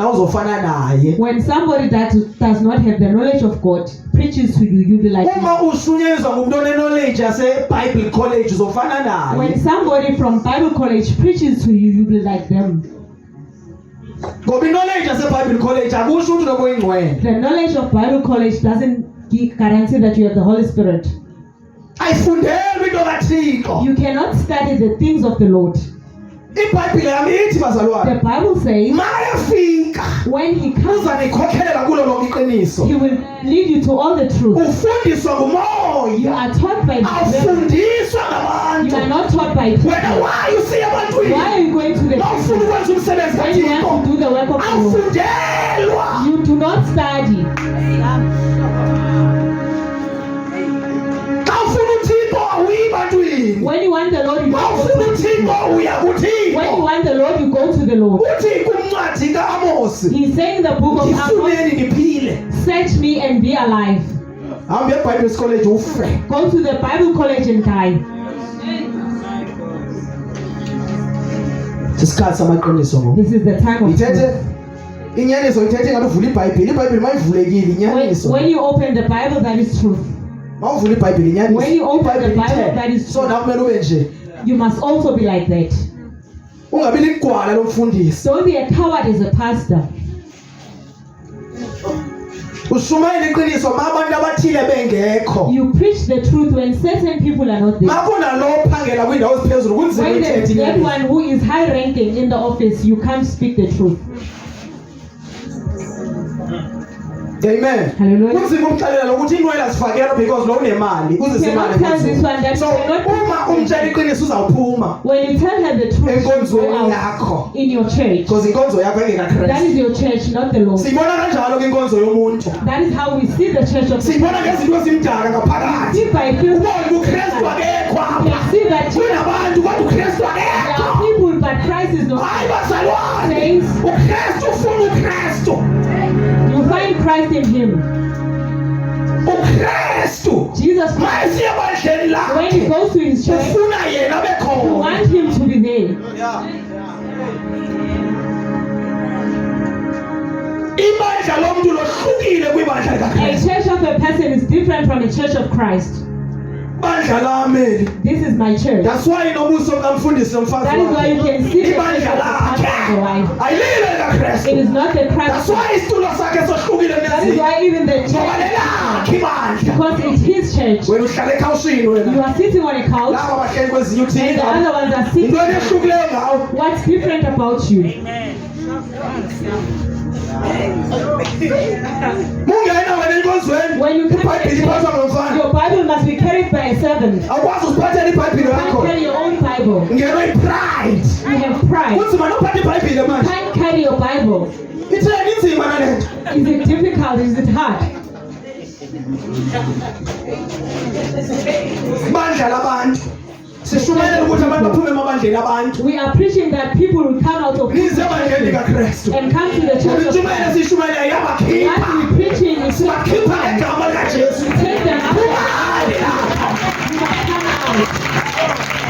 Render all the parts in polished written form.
nawe uzofana naye. When somebody that does not have the knowledge of God preaches to you, you'll be like him. Uma ushunyezwa ngumuntu one-knowledge yase-Bible college uzofana naye. When somebody from Bible college preaches to you, you'll be like them. Ngoba i-knowledge yase-Bible college akusho ukuthi unomoya oyingcwele. The knowledge of Bible college doesn't guarantee that you have the Holy Spirit. Ayifundelwa into kaThixo. You cannot study the things of the Lord. iBhayibhile yami ithi bazalwane, The Bible says mayafika when he comes, uzanikhokhelela kulo lonke iqiniso. he will lead you to all the truth. Ufundiswa You ngumoya, are taught by the awufundiswa You are ngabantu. not taught by people. Wena why usiya ebantwini? Why are you going to the Nawufuna people ukwenza umsebenzi when you kaThixo, want to do the work of the Lord? awufundelwa. You do not study. Xa ufuna uThixo awuyi ebantwini. When you want the Lord, you Xa don't ufuna go to the people. uThixo uya When you kuThixo. want the Lord, you go to the Lord. Uthi kumncwadi ka-Amosi, He's saying in the book of Amos, ngifuneni ngiphile. search me and be alive. Hamba eBhayibhile college ufe. Go to the Bible college and die. Isikhathi samaqiniso ngoku. This is the time of Ithethe truth. inyaniso ithethe ngathi uvula iBhayibhile. iBhayibhile mayivulekile inyaniso. When you open the Bible, that is truth. Mawuvula iBhayibhile inyaniso. When you open the iBhayibhile Bible, that ithe. is So true. nawe kumele ube nje. You must also be like that. Ungabi ligwala lomfundisi. Don't be a coward as a pastor. Ushumayela iqiniso mabantu abathile bengekho. You preach the truth when certain people are not there. Makuna lo phangela kwindawo eziphezulu kunzima When ukuthetha there's that inyaniso. one who is high ranking in the office, you can't speak the truth. Amen. Hallelujah. Kunzima umxelela lokuthi inwele azifakela because lo unemali uzisa imali. Cannot tell this one that So you cannot- uma umtshela iqiniso uzawuphuma When you tell her the truth, she will enkonzweni go out yakho. in your church. Because inkonzo yakho That engekaKristu. is your church, not the Lord. Sibona kanjalo ke inkonzo yomuntu. That is how we see the church of Sibona ngezinto ezimdaka ngaphakathi. See by few, Ubona uKristu akekho apha. see that there Kunabantu kodwa uKristu akekho. are people, but Christ is not. Hayi bazalwane. Saints, uKristu ufuna uKristu. you find Christ in Him. uKristu. Jesus Christ, Mayisiya ebandleni when He lakhe. goes to His church, Ufuna yena you bekhona. want Him to be there. Ibandla lomuntu lohlukile kwibandla A likaKristu. church of a person is different from a church of Christ. Ibandla lami. This is my church. That's why inobuso kamfundisi nomfazi That is why you can see the church of the ibandla husband and the wife. lakhe. Ayilile likaKristu. It is not the That's Christ. why isitulo sakhe sohlukile That is nezinye. why even the Ngoba church, lelakhe ibandla. because it's His church. Wena uhlala ekhawusini You wena. are sitting on a couch, Laba bahleli kwezinye and the uthini. other ones are sitting. Into ehlukileyo ngawo. What's different about you? Mungena wena enkonzweni. When you come to iBhayibhile the iphathwa church, ngomfana. your Bible must be carried by a servant. Awukwazi usiphathela iBhayibhile You yakho. can't carry your own Bible. Ngenwe ipride. You have pride. Kunzima nophatha iBhayibhile You manje. can't carry your Bible. Itheni inzima nalento. Is it difficult? Is it hard? Ibandla labantu. Sishumayela ukuthi abantu baphume emabandleni abantu. We are preaching that people will come out of Nize ebandleni likaKristu. and come to the church of Intshumayelo God. siyishumayela yabakhipha. What we preaching is to Sibakhipha ngegama likaJesu. take them out. Ubani lapha. You must come out.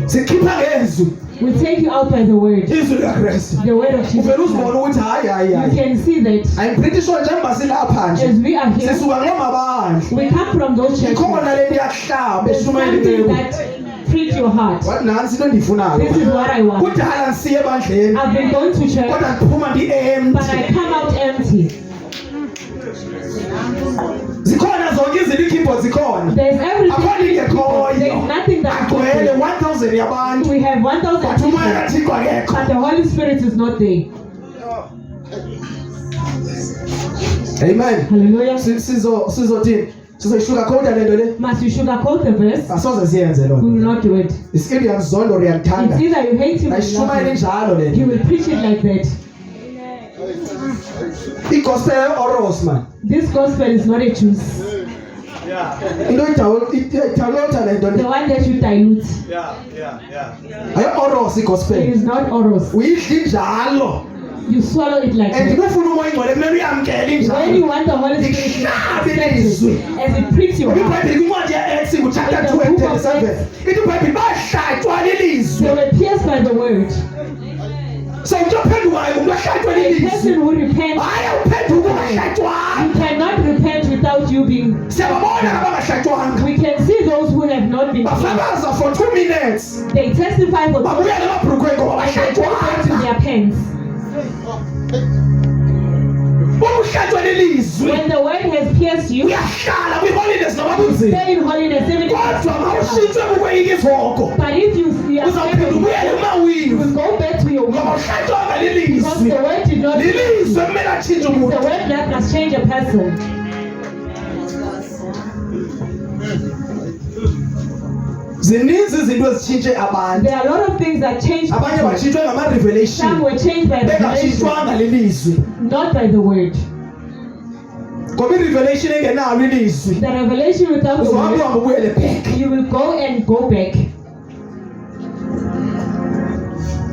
Sikhipha ngezwi. We take you out by the word. Izwi likaKristu. The word of Jesus Uvela Christ. uzibona ukuthi hayi You can see that I'm pretty sure njengoba silapha as nje. we are here, Sisuka ngomabandla. we come from those churches. Ikhona lento yakuhlaba There's eshumayela something imeko. that prick your heart. Wathi nansi into endiyifunayo. This is what I want. Kudala ngisiya ebandleni. I've been going to church, Kodwa ndiphuma but I ndi-empty. come out empty. Zikhona zonke izinto i-keyboard zikhona. There's everything. Akhona ingekhoyo. There's nothing that Agcwele 1000 yabantu. we have 1,000 But umoya people, kaThixo akekho. but the Holy Spirit is not there. Amen. Hallelujah. Sizothini? Sizoyisugarcoat lento le. Must you sugarcoat the verse? Asoze siyenze lo. We will not do it. It's either uyamzonda or It's uyamthanda. either you hate him or you Ayishumayele love him. njalo You lento. will preach it like that. I-gospel oros man. This gospel is not a juice. Into idawulota lento The le. one that you dilute. Ayo oros It i-gospel. is not oros. Uyidla njalo. You swallow it like And that. kufuna umoya ingcwele kumele uyamkele When you njalo. want the Holy Spirit, you Ihlabile accept izwi. it as it pricks your heart. iBhayibhile kwincwadi ya-Acts chapter 2 and 37 ithi iBhayibhile bahlatywa lilizwi. They were pierced by the word. So utophendukayo ungahlatshwa A lilizwi. person who repents, Hayi awuphenduka ungahlatshwanga. you cannot repent without you being. Siyababona abangahlatshwanga. We can see those who have not been cleansed. Bafakaza for 2 minutes. They testify for Babuya emabhrukweni ngoba and they go back to bahlatshwanga. their pens. Ukuhlatshwa lilizwi. When the word has pierced you, Uyahlala kwi-holiness noma kunzima. stay in holiness even if Kodwa mawushintshwe kukweyika izoko. But if you are Uzawuphinda ubuyele you kumawili. will go back to your Ngoba will. uhlatshwanga Because lilizwi. the word did not. It's Lilizwi ekumele atshintshe the umuntu. word that must change a person. Zininzi izinto ezitshintshe abantu. There are a lot of things that change Abanye people. batshintshwe Some ngama-revelation. were changed by revelation, Bengatshintshwanga lilizwi. not by the word. Ngoba i-revelation engenalo ilizwi. The revelation without the Uzohamba word, uhambe ubuyele back. you will go and go back.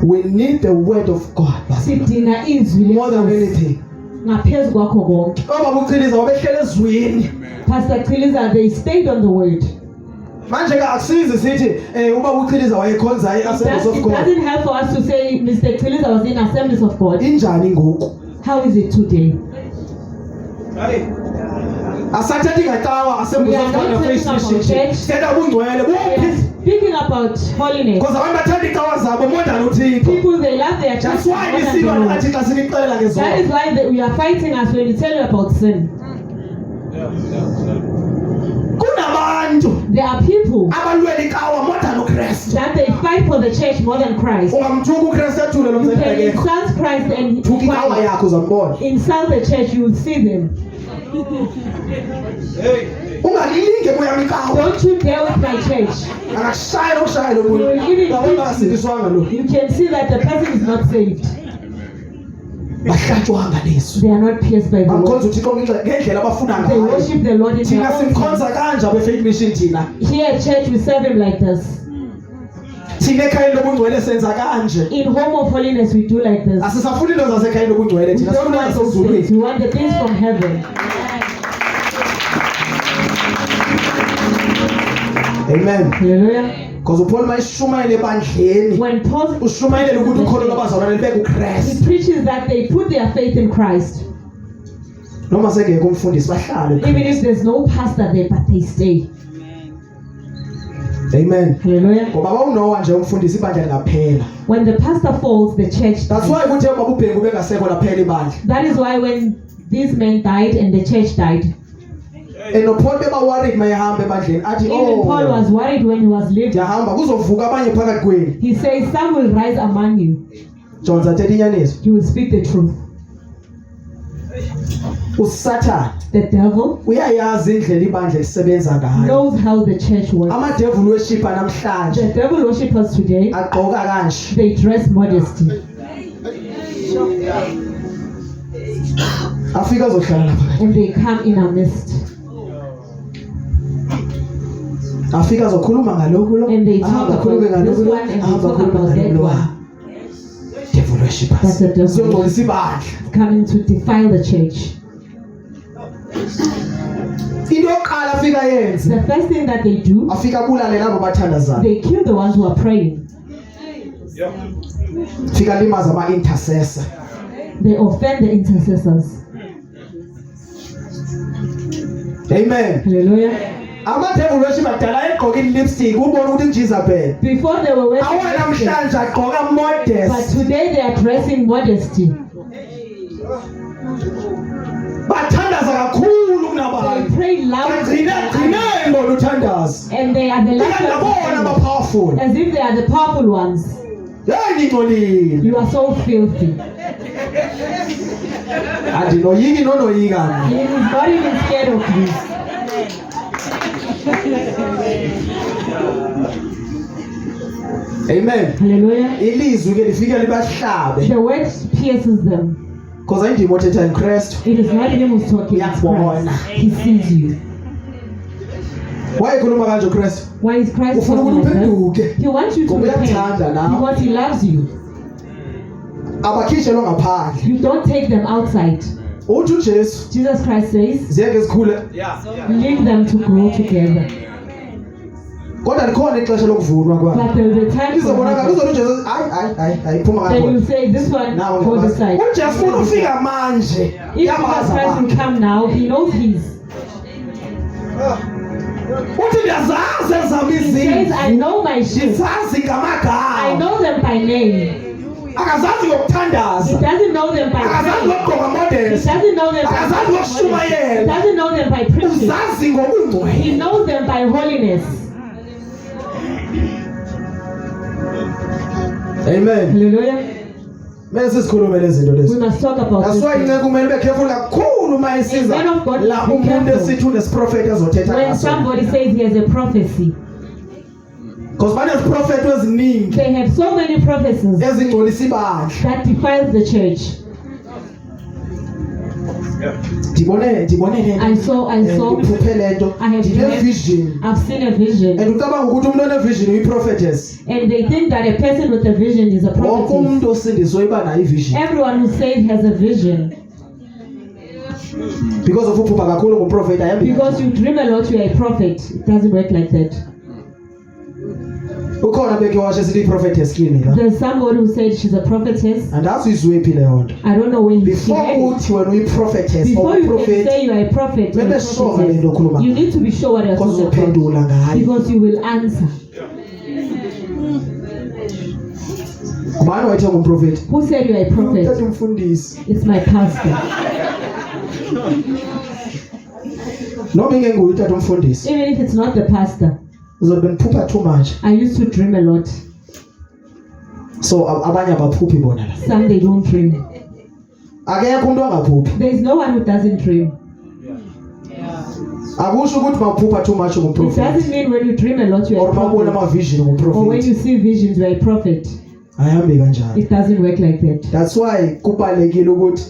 We need the word of God Sidinga izwi more than lenkosi anything. ngaphezu kwakho konke. Obaba uChiliza wabehlele ezwini. Pastor Chiliza, they stayed on the word. Manje ke akusizi sithi ubaba uChiliza wayekhonza i-Assemblies of It God. doesn't help for us to say Mr. Chiliza was in Assemblies of God. Injani ngoku? How is it today? Asathathi ngatawa Assemblies We of are God not na-face talking about mission. church. Sithetha ubungcwele We are buphi? speaking about holiness. Because abantu bathanda itawa zabo more than uThixo. People, they love their church. That's why more than nisilwa the Lord. nathi xa sinixelela That is ngezono. why we are fighting us when we tell you about sin. Kunabantu There are people abalwela ikawa more than uKristu. that they fight for the church more than Christ. Ungamthuka uKristu ethule lo You msebenzi can akekho. insult Christ and Thuka ikawa fight. yakho uzambona. Insult the church, you will see them. Ungalilinge moya ikawa. Don't you dare with my church. Akakushaya nokushaya lo muntu. You will even Ngabona ngasindiswanga lo. You can see that the person is not saved. Bahlatshwanga lizwi. They are not pierced by the Bamkhonza word. uThixo ngendlela abafuna They ngayo. worship the Lord in Thina their own simkhonza way. kanje abe-faith mission thina. Here at church, we serve him like this. Thina ekhayeni lobungcwele senza kanje. In home of holiness, we do like this. Asisafuni into zasekhayeni lobungcwele We thina don't sifuna want those things. zasezulwini. We want the things from heaven. Amen. Hallelujah. Because uPaul mayishumayele ebandleni. When Paul Ushumayele ukuthi ukholo lwabazalwane libeke he uKristu. preaches that they put their faith in Christ. Noma sengekho umfundisi bahlale. Even if there's no pastor there, but they stay. Amen. Hallelujah. Ngoba bawunowa nje umfundisi ibandla lingaphela. When the pastor falls, the church That's why kuthe babubhengu bengasekho laphela ibandla. That is why when these men died and the church died, And noPaul bebaworried mayehamba ebandleni athi even Paul was worried when he was leaving. yahamba kuzovuka abanye phakathi kwenu. He says, some will rise among you. John zathetha inyaniso. You will speak the truth. uSathane The devil uyayazi indlela ibandla lisebenza ngayo. knows how the church works. Ama-devil worship namhlanje The devil worshippers today, agqoka kanje. they dress modesty. Afika azohlala lapha. And they come in our midst. Afika azokhuluma ngalokhu lo. And they talk Ahamba about akhulume this ngalokhu lo. one and they Ahamba talk akhulume about that ngalokhu lo. one. Devil worshippers. That's the devil. Zongcolisa ibandla. Coming to defile the church. Into yokuqala afika yenze. The first thing that they do, Afika bulale labo bathandazayo. they kill the ones who are praying. Fika limaza ama-intercessor. They offend the intercessors. Amen. Hallelujah. Ama-devil worship adala egqoka i-lipstick ubone ukuthi ngijizabhele. Before they were wearing Awona lipstick, namhlanje agqoka but modest. today they are dressing modesty. Bathandaza kakhulu They kunabantu. pray loudly Gcine bona uthandaza. and they are the Ngabona last aba-powerful. as if they are the powerful ones. Hey ningcolile. You are so filthy. Andinoyiki nonoyika. He is not even scared of you. Amen. Hallelujah. Ilizwi ke lifike libahlabe. The word pierces them. Because ayindima othetha uKristu. It is not him who's talking, it's Uyakubona. Christ. He sees you. Wayekhuluma kanje uKristu. Why is Christ Ufuna talking ukuthi like uphenduke. this? He wants you to Ngoba repent uyakuthanda nawe. because he loves you. Abakhishelwe ngaphandle. You don't take them outside. Uthi uJesu Jesus Christ says, ziyeke zikhule. leave them to grow together. kodwa likhona ixesha lokuvunwa kwakhe. But there will be time for Izobonakala harvest. uzothi uJesu ayiphuma Then you ngapha. say, this one, go this side. uJesu ufuna ufika manje. If Jesus Yabaza Christ will abantu. come now, he knows his. Uthi ndiyazazi ezami He says, izindlu. I know my sheep. Ndizazi I ngamagama. know them by name. Akazazi He ngokuthandaza. doesn't know them by Akazazi prayer. ngokugqoka He modest. doesn't know them by Akazazi He ngokushumayela. doesn't know them by preaching. Uzazi ngobungcwele. He knows them by holiness. Amen. Hallelujah. Mase sikhulume lezi zinto We lezi. must talk about That's this. why thing. inceke kumele ube careful kakhulu uma esiza Man of God, la be umuntu careful. esithi unesprofeti ezothetha When ngaso. somebody says he has a prophecy, Because baneziprofeti eziningi they have so many prophecies ezingcolisa ibandla. that defiles the church. Ndibone I saw uphuphe lento. I have Ndine dreamt- vision. I've seen a vision, And ucabanga ukuthi umuntu onevision uyi-prophetess. and they think that a person with a vision is a Wonke prophetess. umuntu osindiswe iba nayo ivision. Everyone who says has a vision. Because of uphupha kakhulu ngumprofeti ayambi. Because you dream a lot, you are a prophet. It doesn't work like that. Ukhona beke washo sithi i-prophetess kini la. There's somebody who said she's a prophetess. Andazi uyizwephi leyo nto. I don't know when she Before heard it. uthi wena uyi-prophetess or Before you can uprofeti, say you are a prophet, or a Maybe sure ngale nto prophetess, okhuluma. you need to be sure what you're because talking about. uzophendula ngayo. Because you will answer. Ngubani wayethe ngumprofeti? Who said you are a Uthatha prophet? umfundisi. It's my pastor. Noma ingenguye uthatha umfundisi. Even if it's not the pastor, Uzobe ngiphupha too much. I used to dream a lot. So abanye abaphuphi bona la. Some they don't dream. Akekho umuntu angaphuphi. There is no one who doesn't dream. Akusho ukuthi mawuphupha too much It ngumprofeti. doesn't mean when you dream a lot you are Or a mawubona prophet. ama-vision Or when ngumprofeti. you see visions you are a prophet. Ayihambi kanjalo. It doesn't work like that. That's why kubalekile ukuthi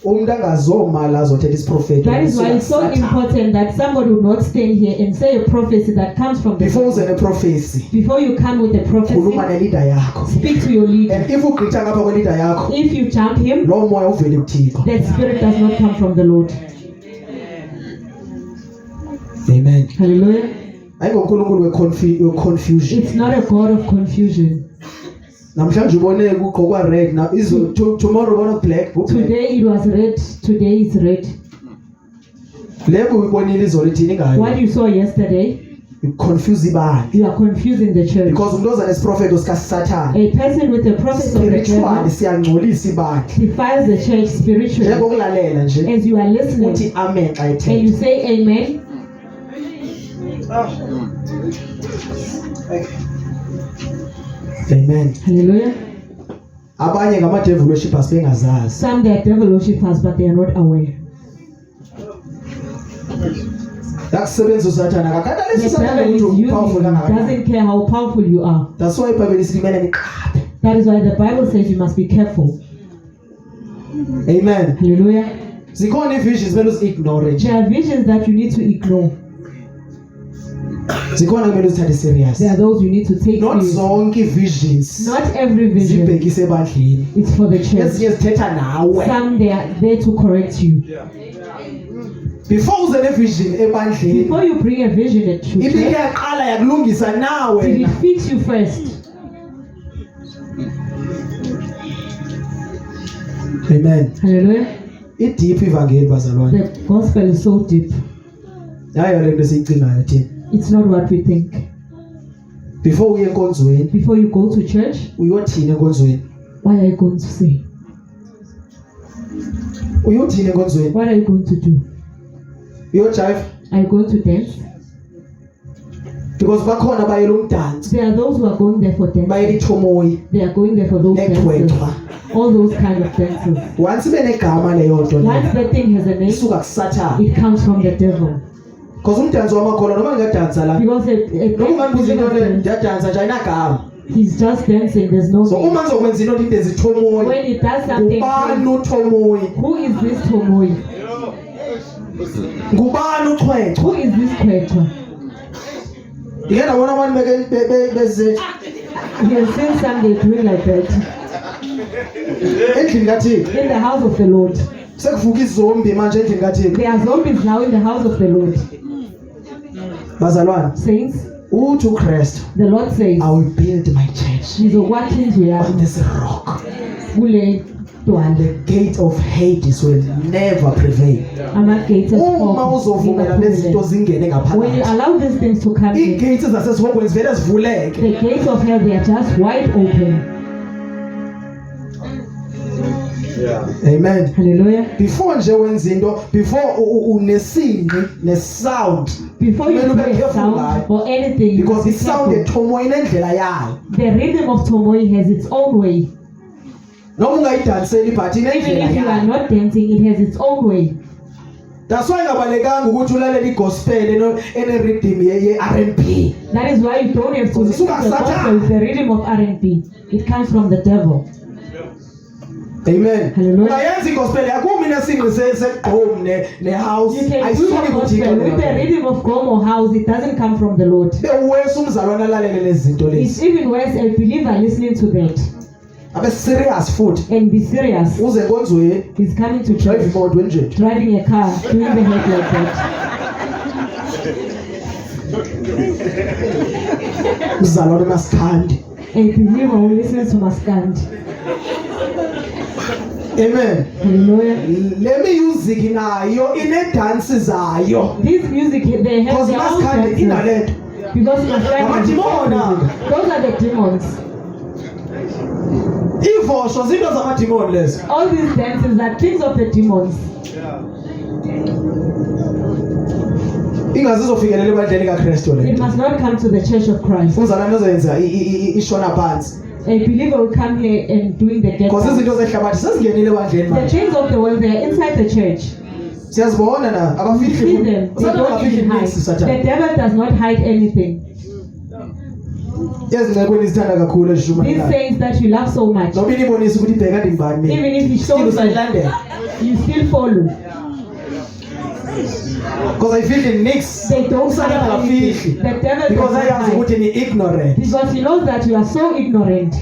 umuntu angazomala azothetha isiprofeti. That is why it's so important that somebody will not stand here and say a prophecy that comes from the Before uze ne-prophecy, Before you come with a khuluma prophecy, ne-leader yakho. speak to your leader. And if ugqitha ngapha kwe-leader yakho, If you jump him, lowo moya uvele kuThixo. that spirit does not come from the Lord. Amen. Hallelujah. Ayingonkulunkulu we-confusion. It's not a God of confusion. Namhlanje ubone kugqokwa red now tomorrow ubona black. Today it was red, today it's red. Lebo uyibonile izolo ithini What ngayo. you saw yesterday, Confuse ibandla. you are confusing the church. Because umuntu oza nesiprofeto sikaSathane. A person with the prophet of the Spiritually devil siyangcolisa ibandla. defiles the church spiritually. Njengokulalela nje. As you are listening Uthi amen xa and you ethetha. say amen, Amen. hallelujah. Abanye ngama-devil worshippers bengazazi. Some they are devil worshippers but they are not aware. Yakusebenza uSathane akakhathalisi The uSathane devil is ukuthi using upowerful you, kangakanani. doesn't care how powerful you are. That's why iBhayibheli sithi kumele niqaphe. That is why the Bible says you must be careful. Amen. Hallelujah. Zikhona i-visions kumele uzi-ignore nje. There are visions that you need to ignore. Zikhona kumele uzithathe serious. There are those you need to take Not serious. zonke i-visions Not every vision zibhekise ebandleni. is for the church. Ezinye zithetha nawe. Some they are there to correct you. Before uze ne-vision ebandleni, Before you bring a vision to ibike church, yaqala yakulungisa nawe. it will fix you first. Amen. Hallelujah. I-deep ivangeli bazalwane. The gospel is so deep. Hayi le nto esiyicingayo thina. It's not what we think. Before uye enkonzweni, Before you go to church, uyothina enkonzweni? what are you going to say? Uyothina enkonzweni? What are you going to do? Uyojive? Are you going to dance? Because bakhona bayela umdanso, There are those who are going there for bayela dance. ithomoyi, They are going there for those dances. nethwethwa. All those kind of dances. Once ibe negama leyo nto Once leyo, the thing has a name, isuka kuSathane. it comes from the devil. Because umdanso wamakholwa noma ngiyadansa la, Because noma ngibuza into le ndiyadansa nje ayinagama. he's just dancing, there's no So name. uma ngizokwenza into into ezithomoyi, When he does something, ngubani uthomoyi? who is this Tomoy? Ngubani uchwechwa? Who is this Quechua? Ngike ndabona abantu beze You have seen some they doing like that endlini kaThixo. in the house of the Lord. Sekuvuka izombi manje endlini kaThixo. There are zombies now in the house of the Lord. Bazalwane, Saints, uthi uKristu, The Lord says, I will build my church ngizokwakha indlu on yami this rock. kule dwala. The gate of Hades will never prevail. Ama-gates Uma uzovumela lezi zinto zingene when you ngaphakathi, allow these things to come in, iigates zasesihogweni zivele zivuleke. the gates of hell, they are just wide open. Amen. Hallelujah. Before nje wenza into, before unesingqi nesound, Before you kumele ube play a careful sound ngayo, or anything, you because must be isound careful. etomoyi inendlela yayo. The rhythm of Tomoi has its own way. Noma ungayidanseli but Even inendlela if you are yayo. not dancing, it has its own way. That's why ngabalekanga ukuthi ulalele igospel ene-rhythm ye-R&B. That is why you don't have to Because listen to the gospel with the rhythm of R&B. It comes from the devil. Amen. Hallelujah. Ungayenza igospel yakho mina singqi segqom ne-house. You can do Ayisuki the gospel kuThixo with the leyo. rhythm of Gom or house. It doesn't come from the Lord. Bewesa umzalwane alalele lezi zinto It's lezi. even worse a believer listening to that Abe serious futhi. and be serious. Uze konzwe He's coming to drive church, imoto enje. driving a car, doing the head like that. Umzalwane masikhandi. A believer who listens to Maskand. Amen. Hallelujah. Le music nayo ine-dance zayo. This music, they have Because their own masikhandi dances. inalento. Because Maskand, Amadimona. those are the demons. Ivosho zinto zamadimoni lezo. All these dances are things of the demons. Ingazizofikelela ebandleni kaKristu It lento. must not come to the church of Christ. Umzalwane ozoyenza ishona phansi. A believer will come here and doing the get Because down. izinto zehlabathi sezingenile ebandleni The manje. things of the world, they are inside the church. Siyazibona na See abafihli. them. They Usathana don't abafihli even hide. mix The sathana. devil does not hide anything. Ezingekweni izithanda kakhulu ezishuma These nayo. things that you love so much, Noma inibonisa ukuthi ibheka ndimbani mina. even if he Still shows you, usayilandela. you still follow. Because ayifihli nix. They don't Usana hide anything. abafihli. The devil Because does not ayazi hide. ukuthi ni ignorant. Because he knows that you are so ignorant.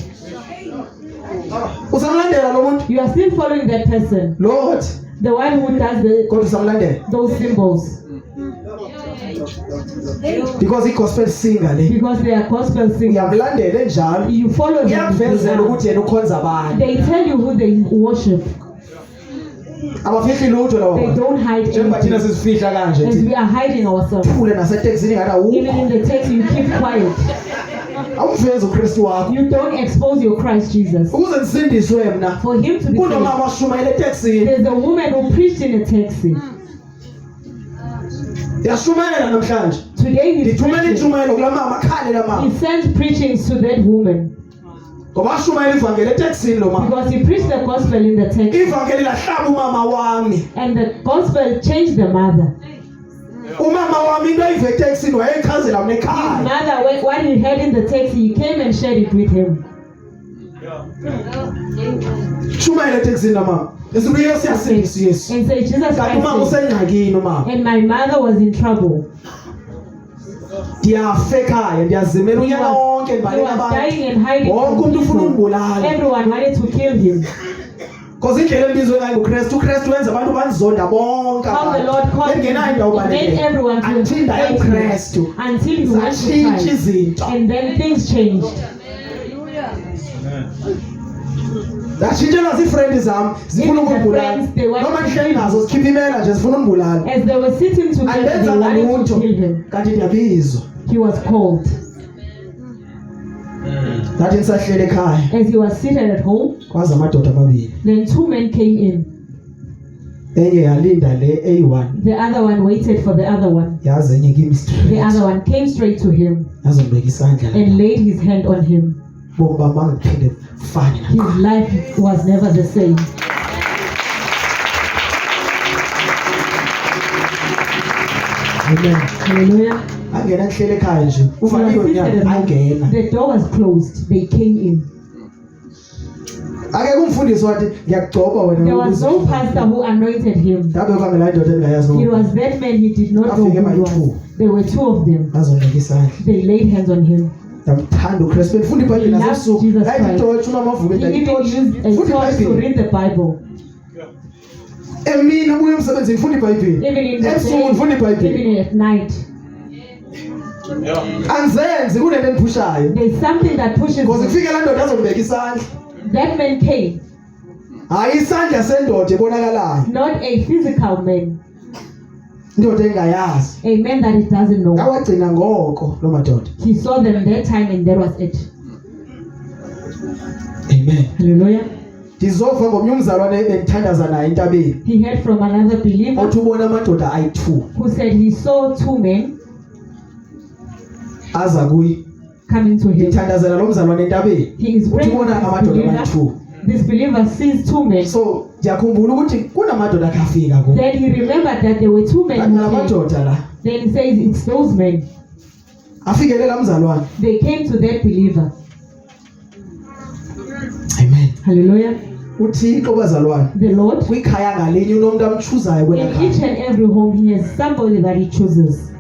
Usamlandela lo muntu? You are still following that person. Lord, The one who does kodwa usamlandela. those symbols. Because i-gospel singer le. Because they are gospel singers. Uyamlandela enjalo. You follow them. Iyakuvezela ukuthi yena ukhonza abantu. They tell you who they worship. Abafihli lutho lawo. They don't hide Njengoba thina anything. sizifihla kanje As thina. we are hiding ourselves. Phule naseteksini ngathi Even awukho. in the text, you keep quiet. Awumvezi uKristu wakho. You don't expose your Christ Jesus. Ukuze nisindiswe mina. For him to be Kunomama saved, washumayela eteksini. there's a woman who preached in a taxi. Yashumayela namhlanje. Today he's Ngithumela preaching. intshumayelo kula mama, khale la mama. He sends preachings to that woman. Ngoba ashumayela ivangeli eteksini lo mama. Because he preached the gospel in the text. Ivangeli lahlaba umama wami. And the gospel changed the mother. Umama wami into ayive eteksini wayeyichazela mina His ekhaya. mother, what he heard in the taxi, he came and shared it with him. Shumayela eteksini la mama. Izinto Yesu yasindisa Yesu. And say, Jesus Kanti umama Christ said, usengxakini umama. and my mother was in trouble. Ndiyafa ekhaya, ndiyazimela unyaka wonke He ndibaleka was abantu. dying and hiding Wonke from umuntu ufuna people. ungibulala. Everyone wanted to kill him. Because indlela elibizwe ngayo nguKristu, uKristu wenza abantu banizonda bonke How the Lord called him, Bengenayo indawo he made balekela. everyone to Athinda hate uKristu. him until he went to Zatshintsha Christ. izinto. And then things changed. Zashintshelwa ziifrendi zami zifuna Even the ukungibulala. friends, they want Noma to ndihleli kill nazo zikhipha imela nje zifuna ukungibulala. As they were sitting together, they Andenza wanted to ngalutho. kill him. Kanti ndiyabizwa. He was called. Ngathi nisahlele ekhaya. As he was seated at home, Kwaze amadoda amabili. then two men came in. Enye yalinda le eyi-1. The other one waited for the other one. Yaze enye kimi The straight. other one came straight to him Yazobeka isandla. and laid his hand on him. Bomba bangiphinde fane His nakhona. life was never the same. Amen. Hallelujah. Angena nihlele ekhaya nje. He was Uvaliwe seated at unyaka home. angena. The door was closed. They came in. Ake kumfundisi wathi ngiyakugcoba wena. There was no pastor who anointed him. Ngabe kwangela indoda engayazi It noma. was that man he did not know who he was. There were two of them. Bazobeka isandla. They laid hands on him. Ndamthanda uKristu. Bendifunda iBhayibheli He loved nasebusuku. Jesus Hayi Christ. ngitotshi uma mavuke He even ngitotshi. used a Funda torch to iBhayibheli. read the Bible. Emini abuye emsebenzini ngifunda iBhayibheli. Even in the Ebusuku day, ngifunda iBhayibheli. even at night. Angizenzi kunento engiphushayo. There's something that pushes Because me. kufike la ndoda azobeka isandla. That man came, Hayi isandla sendoda ebonakalayo. not a physical man, Indoda engayazi. a man that it doesn't know. Awagcina ngoko lo madoda. He saw them that time and that was it. Amen. Hallelujah. Ndizova ngomnye umzalwane bendithandaza naye entabeni. He heard from another believer Othi ubona amadoda ayi2 who said he saw two men aza kuyi. coming to him. Ngithandazela lo mzalwane entabeni. He is Uthi praying for ubona this amadoda believer. ayi2. This believer sees two men. So ndiyakhumbula ukuthi kunamadoda akafika kubo. Then he remembered that there were two men Kanti who came. amadoda la Then he says it's those men. afikelela mzalwane. They came to that believer. Amen. Hallelujah. uThixo bazalwane The Lord, kwikhaya ngalinye unomuntu amchuzayo in each kwelakhaya. and every home, he has somebody that he chooses.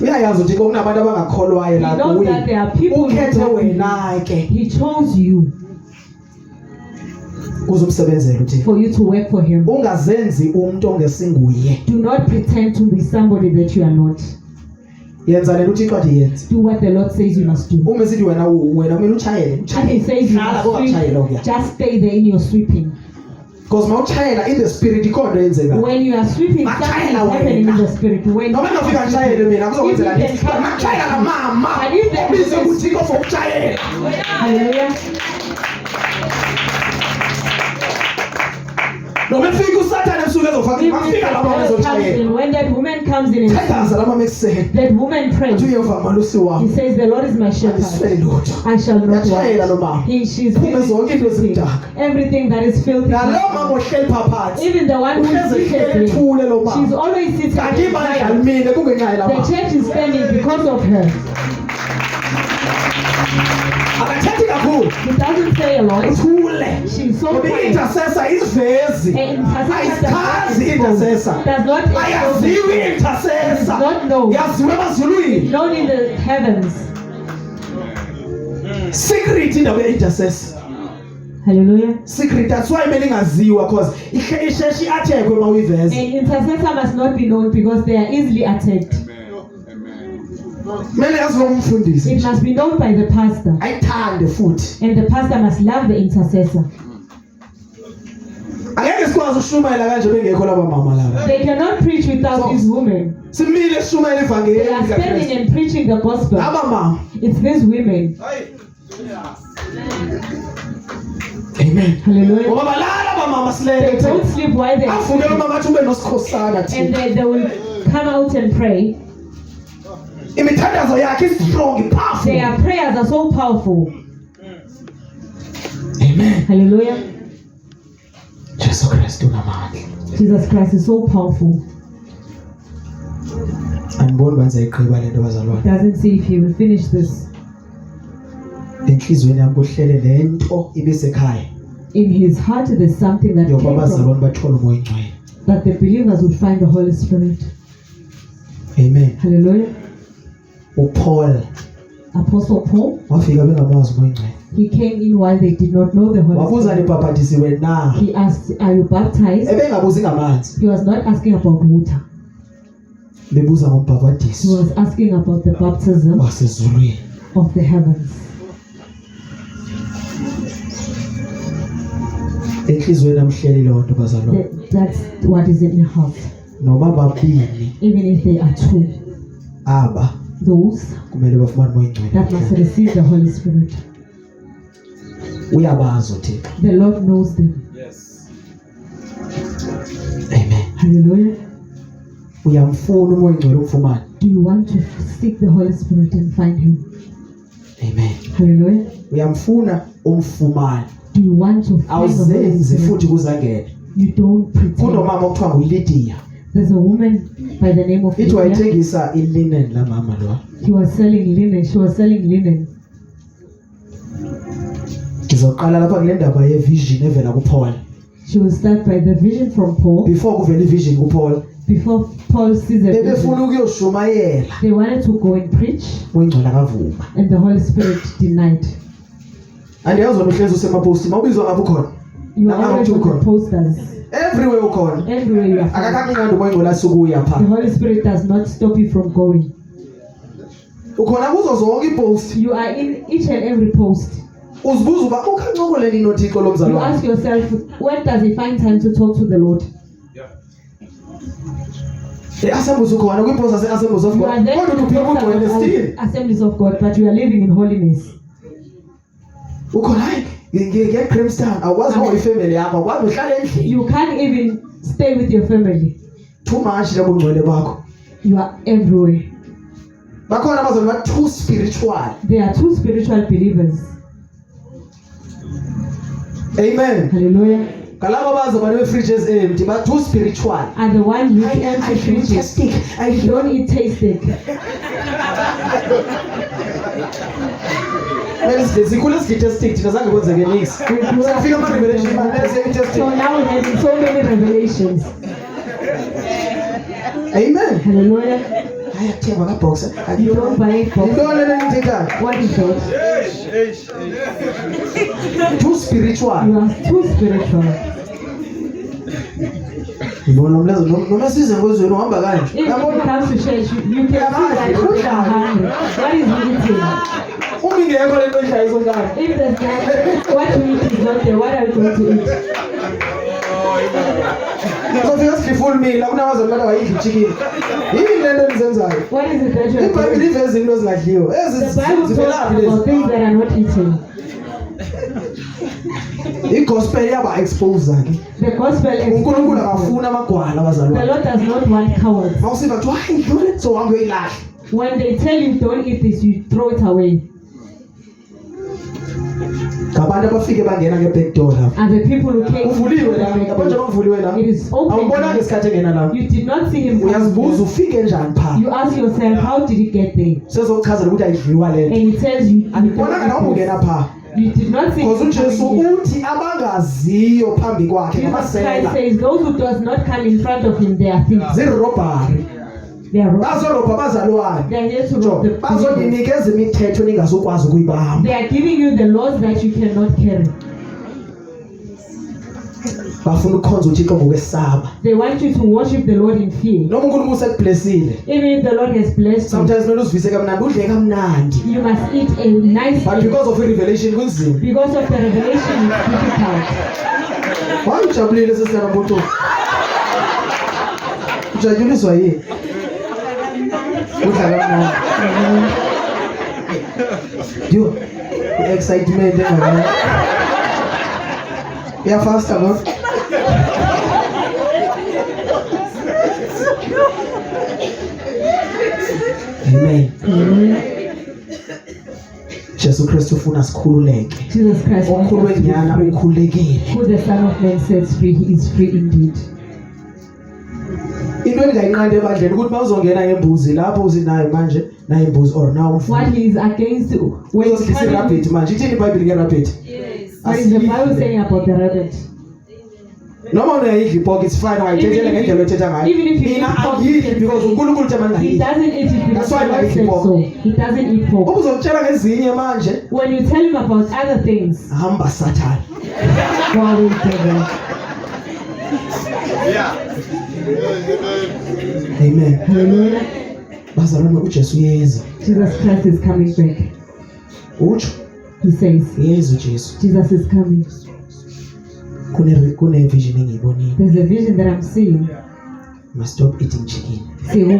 Uyayazi ukuthi kunabantu abangakholwayo He la knows that there are people who ukhethe don't wena ke He chose you uzumsebenzela uThixo. for you to work for him. Ungazenzi umuntu ongesinguye. Do not pretend to be somebody that you are not. Yenza lento uThixo athi yenze. Do what the Lord says you must do. Uma sithi wena kumele uchayele, If he says you Hlala must ungachayela sweep, okuya. just stay there in your sweeping. Because mawuchayela in the spirit ikhona yenzeka. When you are sweeping, something is Machayela happening in wena. the spirit. When Noma ngafika ngishayele mina kuzokwenzela If you nini? can come- Machayela kamama. And if there is- Ubize uThixo for uchayela. Hallelujah. Noma efika uSathane ebusuku ezofaka If mafika la mama the devil comes ezochayela. in, when that woman comes in and Thandaza la mama ekuseni. that woman prays, Uthi uyeva malusi he wami. says, the Lord is my Aswele shepherd. lutho. I shall not Yachayela lo mama. want. She's Kuphume zonke into filthy. ezimdaka. Everything that is filthy. Nalo mama ohleli phansi. Even the one who is Uhlezi seated ehleli there, ethule lo she's mama. always sitting Kanti there. ibandla limile kungenyayo la The mama. church is standing because of her. Akathethi kakhulu. He doesn't say a lot. Uthule. She's so Ngoba quiet. i-intercessor isivezi. And Ayichazi i-intercessor. does not Ayaziwi does i-intercessor. not know. Yaziwe emazulwini. Known in the heavens. Secret indaba ye-intercessor. Hallelujah. Secret, that's why many ingaziwa because isheshe athekwe uma uyiveza. An intercessor must not be known because they are easily attacked. Kumele yaziwe umfundisi. It must be known by the pastor. Ayithande futhi. And the pastor must love the intercessor. Angeke sikwazi ukushumayela kanje bengekho laba mama laba. They cannot preach without these women. Simile eshumayela ivangeli They are standing likaKristu. and preaching the gospel. Aba mama. It's these women. Amen. Hallelujah. Ngoba balala aba mama They silele. don't sleep while they are Afunde lo sleeping. mama athi ube nosikhosana And thina. they will come out and pray. Imithandazo yakhe is strong, powerful. Their prayers are so powerful. Amen. Hallelujah. Jesu Kristu namandla. Jesus Christ is so powerful. Aniboni banze iqhiba lento bazalwane. Doesn't see if he will finish this. Enhlizweni yami kuhlele lento ibisekhaya. In his heart, there's something that Yoba came from, abazalwane bathola umoya ingcwele. that the believers would find the Holy Spirit. Amen. Hallelujah. uPaul Apostle Paul, wafika bengamazi umoya ingcwele. he came in while they did not know the Holy Wabuza Spirit. nibhaphathisiwe na? He asked, are you baptized? Ebengabuzi ngamanzi. He was not asking about water. Bebuza He ngombhaphathiso was asking about the baptism wasezulwini. of the heavens. Enhlizweni amhleli lonto bazalwane. That's what is in your heart. Noma babili Even if they are two, aba those kumele bafumane umoya that must ingcwele. receive the Holy Spirit. Uyabazi uThixo. The Lord knows them. Amen. Hallelujah. Uyamfuna umoya ingcwele umfumane. Do you want to seek the Holy Spirit and find Him? Amen. Hallelujah. Uyamfuna umfumane. Do you want to find the Holy Awuzenzi Spirit? futhi kuzangena. You don't pretend. Kunomama okuthiwa nguLidiya. There's a woman by the name of Ithi Lydia. wayethengisa ilinen la mama lo. He was selling linen. She was selling linen. Ngizoqala lapha kule ndaba yevision evela kuPaul. She will start by the vision from Paul. Before kuvela ivision kuPaul, Before Paul sees the vision, bebefuna ukuyoshumayela. they wanted to go and preach, Uyingcwele akavuma. and the Holy Spirit denied. Andiyazi wena uhlezi usemaposti mawubizwa ngabe ukhona. You are always on the Ukhona. posters. Everywhere ukhona. Everywhere you are found. Akakhange ngandi umoya ingcwele asuke uya The pha. Holy Spirit does not stop you from going. ukhona kuzo zonke ipost. You are in each and every post. Uzibuza uba ukhancokola nini noThixo You lomzalwane. ask yourself, when does he find time to talk to the Lord? Assemblies ukhona kwipost ase-Assemblies of You God. are there Kodwa in uphila ugcwele still. the Assemblies of God, but you are living in holiness. Ukhona hayi nge-Grahamstown awukwazi noba ifamily yakho awukwazi uhlala endlini. You can't even stay with your family. Too much labo ngcwele bakho. You are everywhere. Bakhona abazali ba too spiritual. There are two spiritual believers. Amen. Hallelujah. Kalabo abazali be-fridges empty ba too spiritual. Are the ones who I empty feel fridges. tastic. I You don't eat tasting. sikhule siditestic thina zange kwenzeke nix. Safika ama-revelation manese i-testing. So now we're having so many revelations. Amen. Hallelujah. Hayi akuthengwa kabhoxa. You don't buy it for Yintoni le nithethayo? what is that? Too spiritual. You are too spiritual. Ngibona umlezo noma size ngozweni uhamba kanje. If it comes to church, you can see that you are hungry. What is eating? Uma ingekho le nto edlayiso ngani. If there's not, what you eat is not there, what are you going to eat? Sofika sidla i-full meal akunamazwe manje wayidla i-chicken. Yini le nto nizenzayo? What is it that you are iBhayibhile doing? iveza izinto ezingadliwa. The Bible Zivelaphi talks about lezi? things that are not eaten. I-gospel yaba-expose ke. The gospel is uNkulunkulu akafuna amagwala the abazalwane. Lord does not want cowards. Mawusiva kuthiwa hayi yintoni so uhambe uyoyilahla. When they tell you don't eat this, you throw it away. Ngabantu abafike bangena nge-back door lapho. And the people who came Uvuliwe la, yabona njengoba uvuliwe la. it is Awubonanga open. isikhathi engena la. You did not see him Uyazibuza come. ufike njani pha. You ask yourself, how did he get there? Sezokuchazela ukuthi ayidliwa le And nto. he tells you, Andibonanga noma ungena pha. you did not see Because him uJesu coming here. uthi abangaziyo phambi kwakhe Jesus Christ ngamasela. says, those who does not come in front of him, they are thieves. Zirobhari. They are robbers. Bazorobha abazalwane. They are here to Jo, rob the people. bazoninikeza imithetho ningazokwazi ukuyibamba. They are giving you the laws that you cannot carry. Bafuna ukukhonza uThixo ngokwesaba. They want you to worship the Lord in fear. Noma uNkulunkulu usekublessile. Even if the Lord has blessed you, Sometimes kumele uzivise kamnandi, udle kamnandi. you must eat a nice But meal. because of i-revelation kunzima. Because of the revelation, it's difficult. Why ujabulile sesiyana mboto? Ujajuliswa yini? Udla kamnandi. Yo, i-excitement engakani. Iyafasta ngo. Amen. Jesu Kristu ufuna sikhululeke. Jesus Christ, wants us to be Okhulwenyana free. ukhulekile. Who the Son of Man sets free, he is free indeed. Into engayinqanda ebandleni ukuthi mawuzongena ngembuzi lapho uzinayo manje nayo imbuzi or nawo What he is against, when you uzosidlisa come in, irabbit manje ithini iBhayibheli nge-rabbit? what is the Bible saying about the rabbit? Noma uyayidla ipork it's fine ungayithethela ngendlela othetha ngayo. Even if you Mina eat pork, angiyidli because uNkulunkulu uthi He mangayidli. doesn't eat it because That's why the Lord I like said pork. so. He doesn't eat pork. Uma uzokutshela ngezinye manje When you tell him about other things, hamba Satan. God will devil. Amen. Hallelujah. Bazalwane uJesu uyeza. Jesus Christ is coming back. Utsho He says, uyeza uJesu. Jesus is coming. Kune vision engiyibonile. There's a vision that I'm seeing. Must stop eating chicken. Into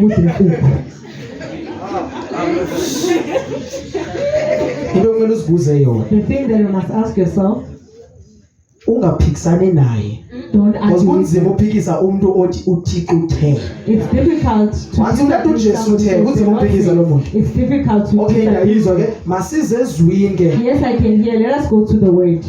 Into kumele uzibuze yona. the thing that you must ask yourself, Ungaphikisani naye. don't Because argue with kunzima him. uphikisa umuntu othi uThixo uthe. It's difficult to Wathi umuntu uJesu someone uthe, who kunzima says ukuphikisa lo muntu. it's difficult to Okay, ngiyayizwa ke. Masize ezwini ke. Yes, I can hear. Let us go to the word.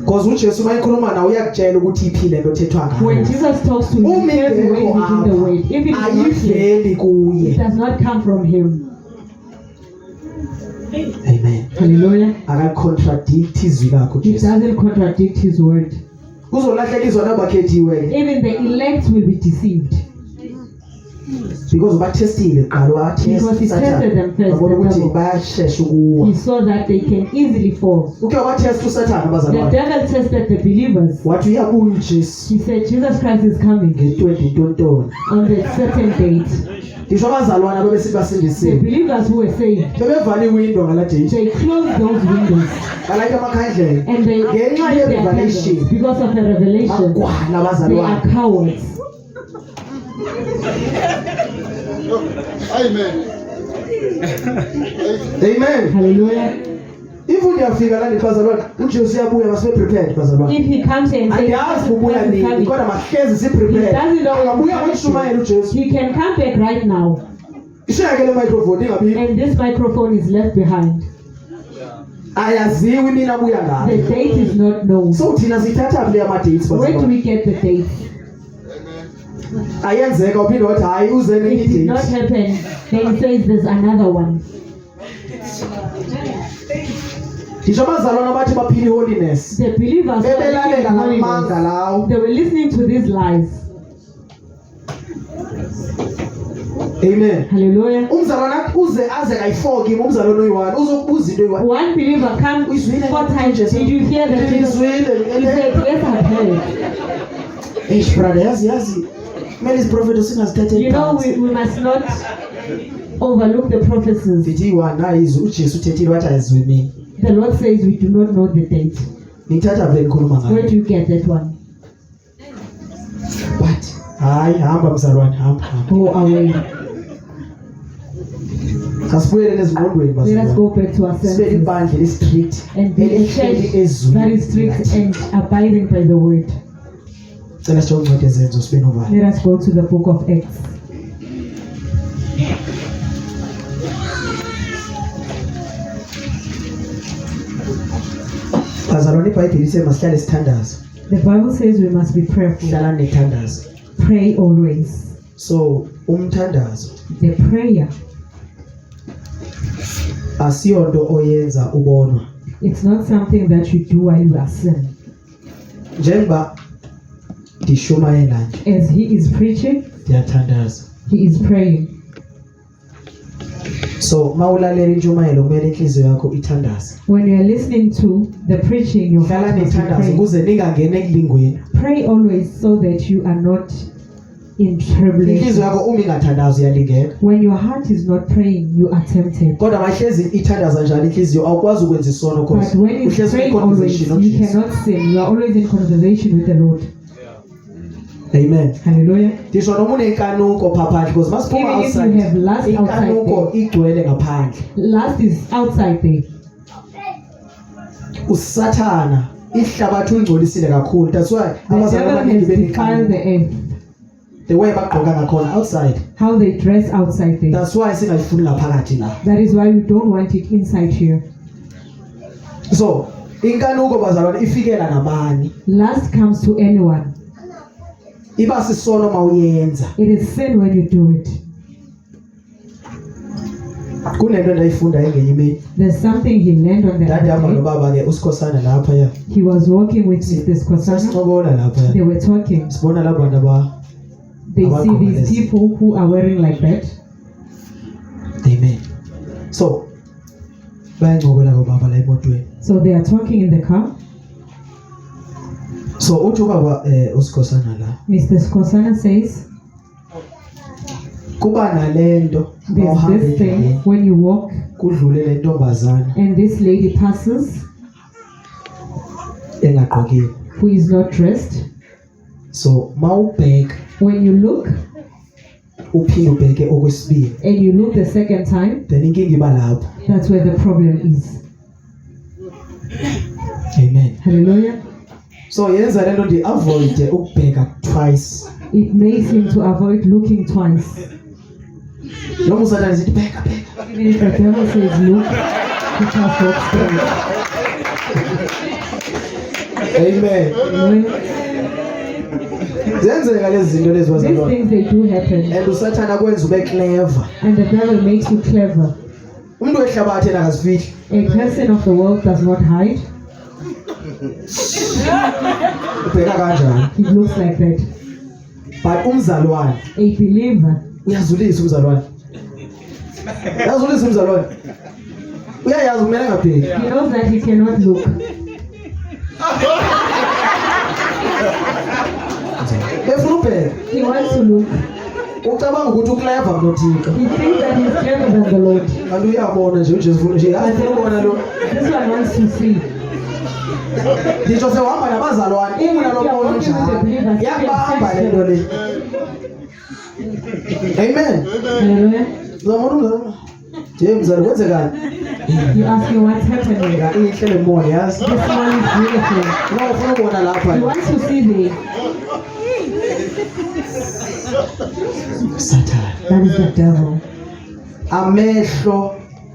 Because uJesu mayikhuluma nawe uyakutshela ukuthi iphile into ethethwa When ngayo. Jesus talks to you, he tells you where he's in the word. If it is not here, ayiveli it kuye. does not come from him. Amen. Hallelujah. Akacontradict izwi lakho He Jesu. doesn't contradict his word. Kuzolahlekiswa nabakhethiweyo Even the elect will be deceived. because ubathestile kuqala Because he tested them first, Babona the ukuthi devil. bayashesha ukuwa. He saw that they can easily fall. Uke wathesta uSathane The abazalwane. devil tested the believers. Wathi uyabuya uJesu He said, Jesus Christ is coming nge-20 on the certain date. ngisho abazalwana bebesithi The basindisiwe believers who were saved, bebevala iwindo ngaladate they closed those windows balayita amakhandlela and they ngenxa lit their ye-revelation candles because of a revelation. bagwana They are abazalwane cowards. Amen. amen Hallelujah. if uyafika la bazalwane uJesu uyabuya masibe prepared bazalwane If he comes here and says, andiyazi ubuya "Jesus is nini coming," kodwa mahlezi si prepared He doesn't know angabuya when he's ngokushumayela uJesu he can come back right now, ishayeke le microphone ingabi and this microphone is left behind. ayaziwi nini abuya The ngayo date is not known. so thina sithatha le ama dates Where do bazalwane we get the date? ayenzeka uphinde wathi hayi uze nenye It did not date happen. Then he says there's another one. ngisho abazalwane abathi baphila iholiness The believers who are bebelalela living in ngamanga holiness, lawo they were listening to these lies. amen Hallelujah. umzalwane athi uze aze kayi-4 kimi umzalwane oyi-1 uzokubuza into oyi-1 One believer comes Uyizwile 4 times. Did you hear that? He said, yes, I heard. eish brother yazi kumele iziprofethi singazithatheli You know, we must not overlook the prophecies. ndithi iyi-1 ayizwi ujesu uthethile wathi ayizwi mina The Lord says we do not know the date. ngithatha vele ngikhuluma Where ngayo do you get that one? but hayi hamba mzalwane hamba Go away. asibuyele ezingqondweni Let us bazalwane go back to our sibe senses ibandla eli-strict and be a elihleli church ezulwini that is strict and abiding by the word. cela sithe uncwadi ezenzo sibe novalo Let us go to the book of Acts. bazalwane ibhayibheli ise masihlale sithandaze The Bible says we must be prayerful. hlalani nethandazo Pray always. so umthandazo The prayer, asiyonto oyenza ubonwa it's not something that you do while you are sinning. njengoba ndishumayela nje As he is preaching, ndiyathandaza he is praying. so mawulalela intshumayelo kumele inhliziyo yakho ithandaze When you are listening to the preaching, your hlala heart must be nethandaze praying. ukuze ningangeni ekulingweni Pray always so that you are not in inhliziyo tribulation. yakho uma ingathandazi uyalingeka When your heart is not praying, you are tempted. kodwa mahlezi ithandaza njalo inhliziyo awukwazi ukwenza isono But cause when you uhlezi pray always, kwi-conversation you noJesu. cannot sin. You are always in conversation with the Lord. amen Hallelujah. ndisho noma unenkanuko phaphandle because masiphuma Even if you outside have lust inkanuko outside igcwele ngaphandle Lust is outside there. usathana ihlabathi ungcolisile kakhulu that's why The abazalwane devil abaningi has defiled benenkanuko the earth. the way bagqoka ngakhona outside How they dress outside there. that's why singayifuni ngaphakathi la That is why we don't want it inside here. so inkanuko bazalwane ifikela nabani Lust comes to anyone. iba sisono mawuyenza It is sin when you do it. kunento endayifunda engenye imini There's something he learned on the ndandihamba other day. nobaba ke usikhosana lapha ya He was walking with Mr. Skosana. sasincokola lapha They ya were talking. sibona labo bantu They see these people who are wearing like that. amen so bayancokola kobaba la emotweni So they are talking in the car. so uthi ubaba usikhosana la Mr. Skosana says, kuba nalento there's mawuhamba this thing endleleni when you walk kudlule le ntombazana and this lady passes engagqokile who is not dressed. so mawubheka When you look uphinde ubheke okwesibili and you look the second time, then inkinga iba lapho that's where the problem is. amen Hallelujah. so yenza lento ndi-avoide ukubheka twice It makes him to avoid looking twice. noma usathane zithi bheka bheka Even if the devil says look, he just walks straight. amen Hallelujah. ziyenzeka lezi zinto lezi These bazalwane things, they do happen. and usathane akwenza ube clever And the devil makes you clever. umuntu wehlabathi yena akazifihli A person of the world does not hide. ubheka kanjani He looks like that. but umzalwane A believer, uyazulisa umzalwane uyazulisa umzalwane uyayazi kumele angabheki he knows that he cannot look. befuna ubheka He wants to look. ucabanga ukuthi uclever nothika He thinks that he's clever than the Lord. kanti uyabona nje uJesu ufuna nje yazi ubona lo This one wants to see. ngisho sewahamba nabazalwane umuna lomoya njalo yakubamba le nto le. Amen. Hallelujah. Uzamona umzalo James alikwenzekani You ask me what's happening. ya ihle le moya yazi This one is beautiful. no ufuna ukubona He lapha wants to see the. Satan That is the devil. amehlo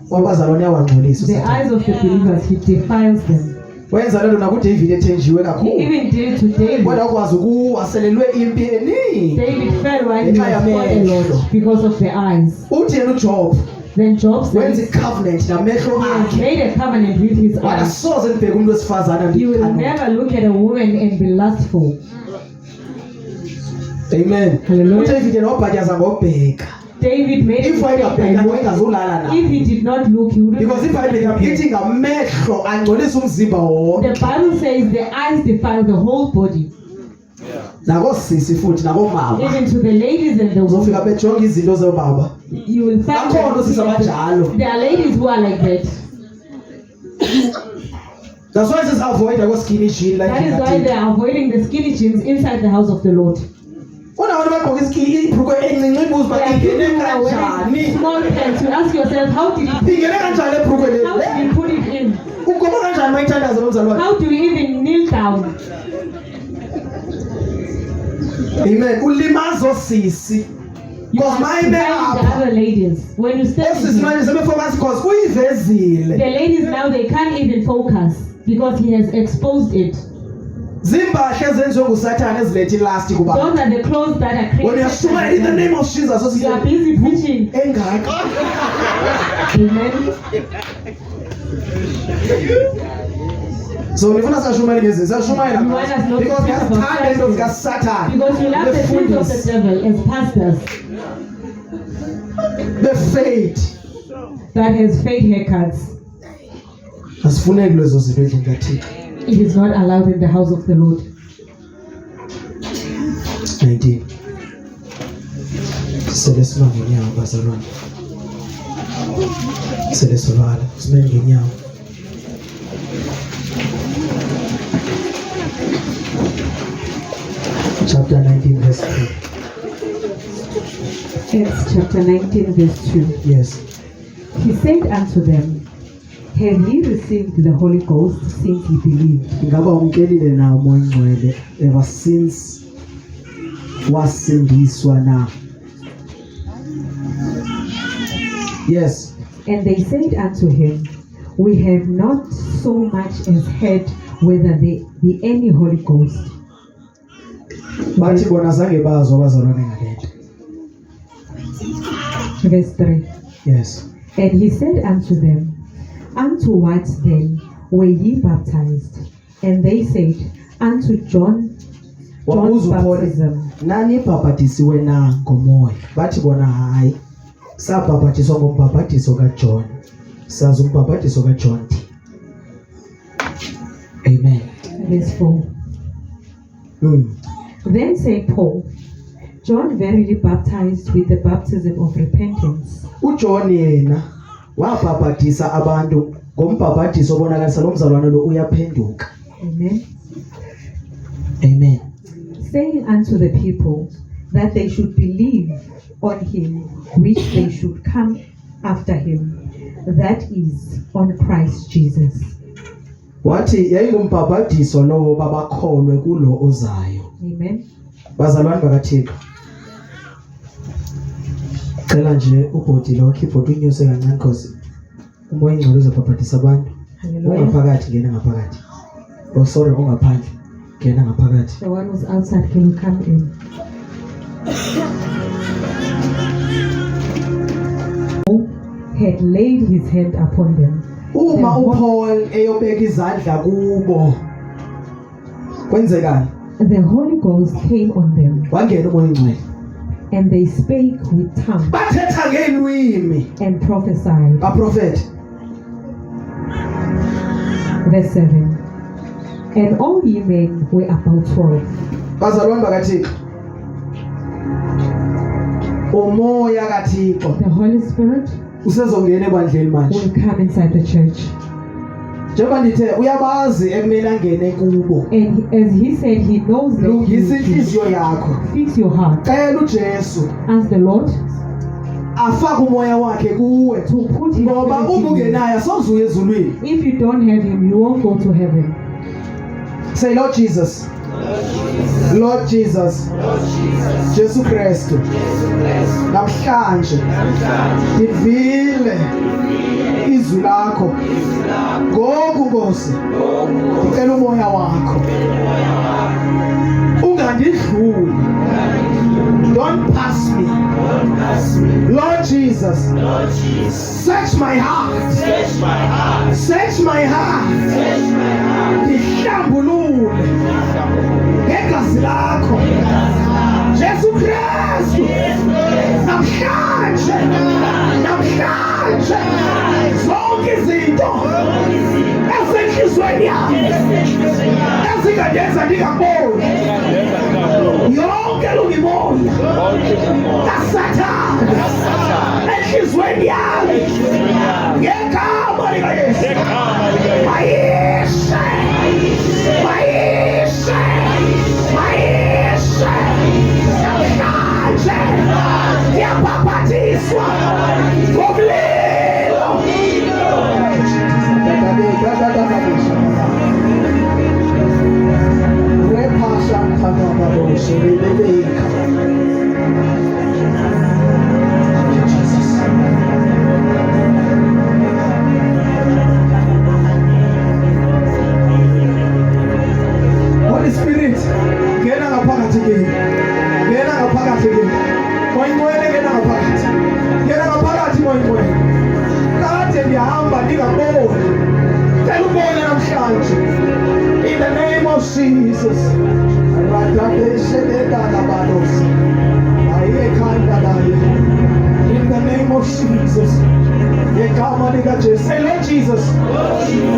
wabazalwane yawangcolisa The Satan eyes of the believers, he defiles them. wenza lento nakuDavid ethenjiwe He kakhulu even did it to David. kodwa ukwazi ukuwaselelwe impi eningi David fell while he was fought a lot because of the eyes. uthi yena uJob Then Job wenza said, icovenant namehlo he akhe made a covenant with his eyes. akasoze ngibheke umuntu wesifazana He will ndikhana never look at a woman and be lustful. amen Hallelujah. uDavid yena wabhatyaza ngobheka David made if a wayengabheka mistake. wayengazulala naye If he did not look, he wouldn't because if have I ithi ngamehlo angcolisa umzimba wonke The Bible says the eyes defile the whole body, nakosisi futhi nakomama even to the ladies and the uzofika women. bejonga izinto zobaba You will find bakhona osisi that abanjalo there are ladies who are like that. that's why sisiavoida ko-skinny jean like That is why they are avoiding the skinny jeans inside the house of the Lord. unabantu bagqoka ibhrukwe encinci ibuza uba There are people ingene who are kanjani wearing small pants. You ask yourself, how did ingene kanjani ebhrukwe how did le he put it in? ugoma kanjani mayithandaza nomzali wakhe How do you even kneel down? amen ulimaza osisi You because are mayime defying the apha other ladies. When you stand osisi here, manje sebefocus because uyivezile the ladies now they can't even focus because he has exposed it. zimpahla ezenziwe ngusathane eziletha ilast kuba Those are the clothes that are when created. uyashumayela in the name of Jesus You are busy preaching. engaka Amen. so nifuna sashumayela ngezi sashumayela You want us not to because speak about yasithanda into Christ. zikasathane Because you love the things of the befundisi devil as pastors befaith that has fake haircuts. asifuneki lezo zinto endlini kaThixo It is not allowed in the house of the Lord. 19 sele sima ngenyawo bazalwane sele sovala simele ngenyawo chapter 19 verse 2 Acts chapter 19 verse 2. yes He said unto them, Have ye received the Holy Ghost since ye believed? ingaba umkelile nawo umoya ongcwele ever since wasindiswa na yes And they said unto him, We have not so much as heard whether there be any Holy Ghost. bathi bona zange bazwa abazalwane ngalento Verse 3. yes And he said unto them, Unto what then were ye baptized? And they said, Unto John's wabuza uPaul baptism. nani ibhabhadisiwe na ngomoya bathi bona hayi sabhabhadiswa ngombhabhadiso kaJohn sazi umbhabhadiso kaJohn amen Verse 4. Then said Paul, John verily baptized with the baptism of repentance, uJohn yena wabhabhadisa abantu ngombhabhadiso obonakalisa lo mzalwane lo uyaphenduka Amen, amen saying unto the people that they should believe on him which they should come after him, that is, on Christ Jesus. wathi yayingumbhabhadiso lowo babakholwe kulo ozayo Amen. bazalwane bakaThixo cela nje ubhodi lo keyboard unyuse kancane because umoya ingcwele uzobhabhadisa abantu Hallelujah. ungaphakathi ngena ngaphakathi oh sorry ungaphandle ngena ngaphakathi The one who's outside, can you come in? Had laid his hand upon them. uma uPaul eyobeka izandla kubo kwenzekani The Holy Ghost came on them, wangena umoya ingcwele and they spake with tongues bathetha ngeilwimi and prophesied. baprofeti Verse 7. And all ye men were about 12. bazalwane bakaThixo umoya kaThixo The Holy Spirit usezongena ebandleni manje. will come inside the church. Njengoba ndithe uyabazi ekumele angene kubo. And as he said, he knows that Lungisa you inhliziyo yakho. fix your heart. Cela uJesu Ask the Lord afake umoya wakhe kuwe. to put his Ngoba spirit uma in you. ungenayo sozuya ezulwini. If you don't have him, you won't go to heaven. Say Lord Jesus. Lord Jesus. Jesu Kristu. Namhlanje ngivile izwi lakho. Ngoku Nkosi. Ngicela umoya wakho. Ungandidluli. Don't pass me. Lord Jesus. Search my heart. Search my heart. Nihlambulule ngegazi lakho. Jesu Kristu. Namhlanje zonke izinto esenhlizweni yami ezingandenza ndingaboni yonke lungimoya kaSathane enhlizweni yami ngegama likaYesu mayishe namhlanje ndiyabhabhatiswa ngomlilo. Rephasha mthanababoshe bebebeka. Holy Spirit, ngena ngaphakathi kimi. Ngena ngaphakathi kimi. Moyingcwele ngena ngaphakathi. Ngena ngaphakathi moyingcwele. Kade ngihamba ngingaboni. Cela ubone namhlanje. In the name of Jesus. In the name of Jesus. Say Lord Jesus.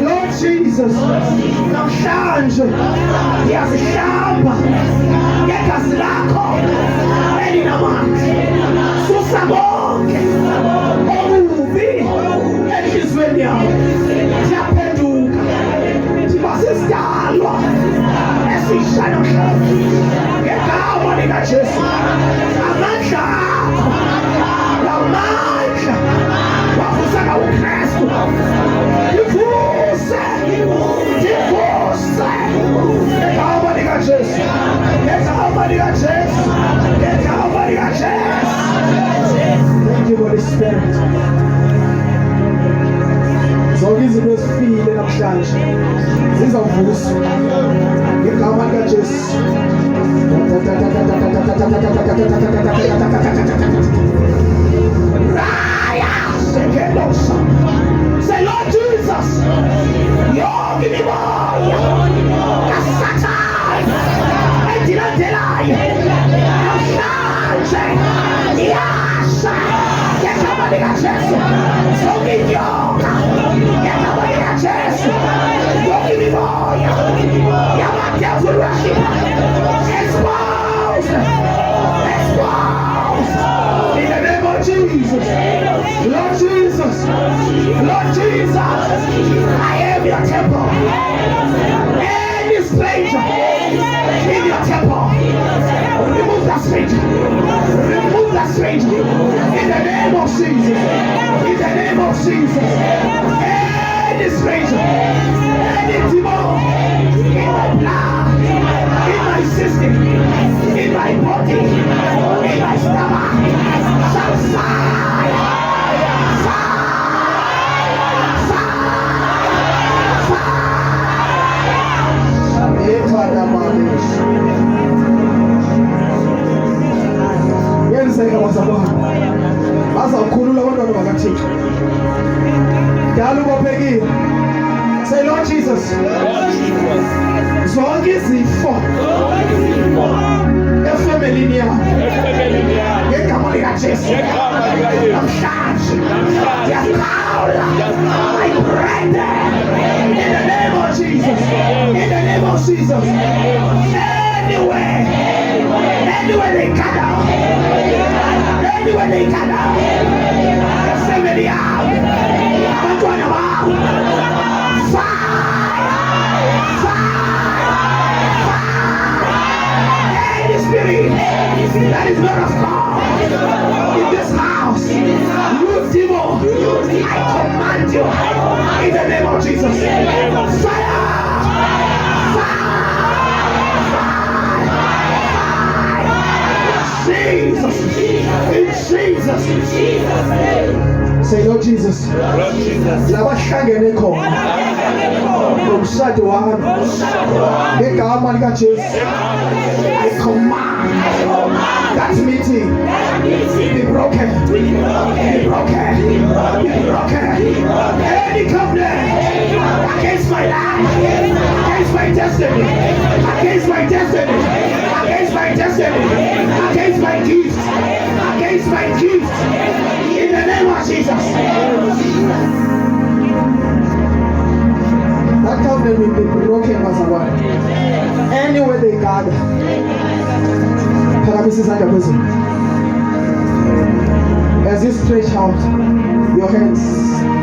Lord Jesus. Namhlanje ngiyazihlamba ngegazi lakho elinamandla. Susa bonke obubi enhlizweni yami. Ngiyaphenduka. Thiba sisidalwa esisha namhlanje. Ngegama likaJesu. Amandla akho. Lamandla. Wavusa uKristu. Divuse. Ngegama likaJesu. Ngegama likaJesu. Ngegama likaJesu. Thank you, Holy Spirit. Zonke izinto ezifile namhlanje zizavuswa ngegama likaJesu. Say Lord Jesus, yonke imimoya kaSathane endilandelayo namhlanje iyasha ngegama likaJesu. Zonke inyoka ngegama likaJesu. Yonke imimoya yama-devil worshiper exposed. In the name of Jesus. Lord Jesus. Lord Jesus. I am your temple. Any stranger in your temple, remove that stranger. Remove that stranger. In the name of Jesus. In the name of Jesus. Any stranger, any demon in my blood, in my system, in my body, in my stomach, shall fire. Yenzeka bazalwane. Bazawukhulula abantwana bakaThixo. Dala ubophekile. Say Lord Jesus. Zonke izifo efemelini yami ngegama likaJesu. Namhlanje ndiyakhawula. I break them in the name of Jesus. In the name of Jesus. Anywhere Anywhere they gather, assembly yabo, abantwana babo, any spirit that is not of God in this house, you devil, I command you in the name of Jesus. Fire! Jesus, in Jesus' name. Say, Lord Jesus, labahlangene khona nomshado wami ngegama likaJesu, I command that meeting be broken. Any covenant against my life, against my destiny, against my destiny, against my destiny, against my gift, against my gift, in the name of Jesus. That covenant will be broken, Mazabara. Anywhere they gather, as you stretch out your hands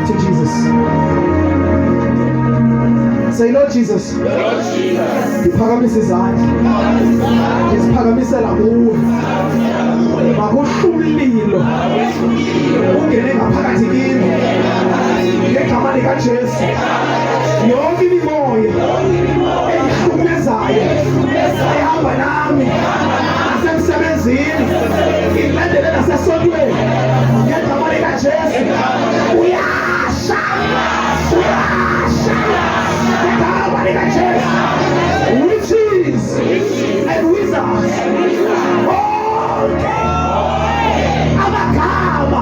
to Jesus, say, Lord Jesus, ndiphakamise izandla, ndiziphakamisela kuwe, makuhlumlilo ungene ngaphakathi kimi ngegama likaJesu. Yonke imimoya ehlukumezayo ehamba nami nasemsebenzini, ngilandele nasesontweni, ngegama likaJesu uyasha, ngegama likaJesu. Witches and wizards, amagama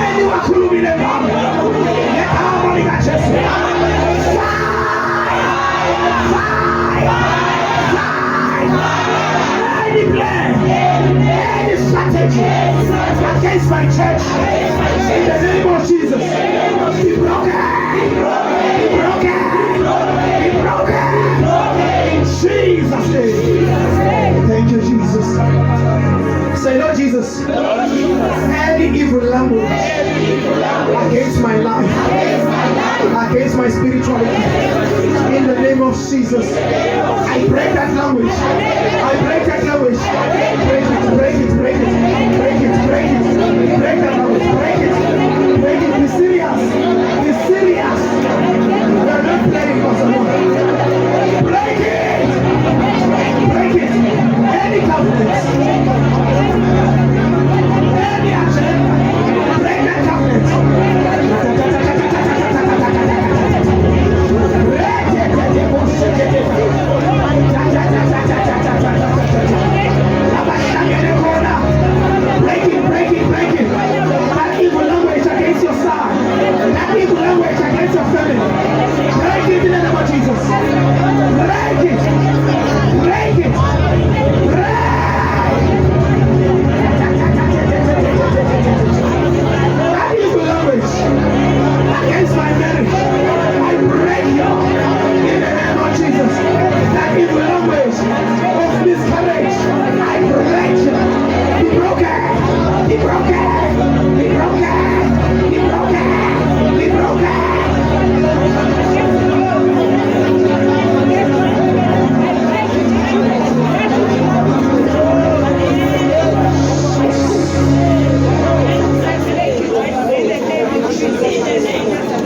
eniwakhulumile ngami, ngegama likaJesu. Any plan, any strategy against my church, in the name of Jesus, be broken, be broken, be broken, in Jesus' name. Thank you, Jesus. Say, Lord Jesus, any evil language against my life, against my spirituality, in the name of Jesus, I break that language. I break that language. Break it, break it, break it, break it, break it, break that language, break it, break it. Be serious, be serious. We are not playing for someone. Break it, break it. Any covenant, any agenda, break that covenant. Break it, break it, break it. That evil language against your son, that evil language against your family, break it in the name of Jesus. Break it, break it, break. That evil language against my marriage, I break you in the name of Jesus. That evil language of miscarriage, I break you. Be broken, be broken, be broken, be broken, be broken.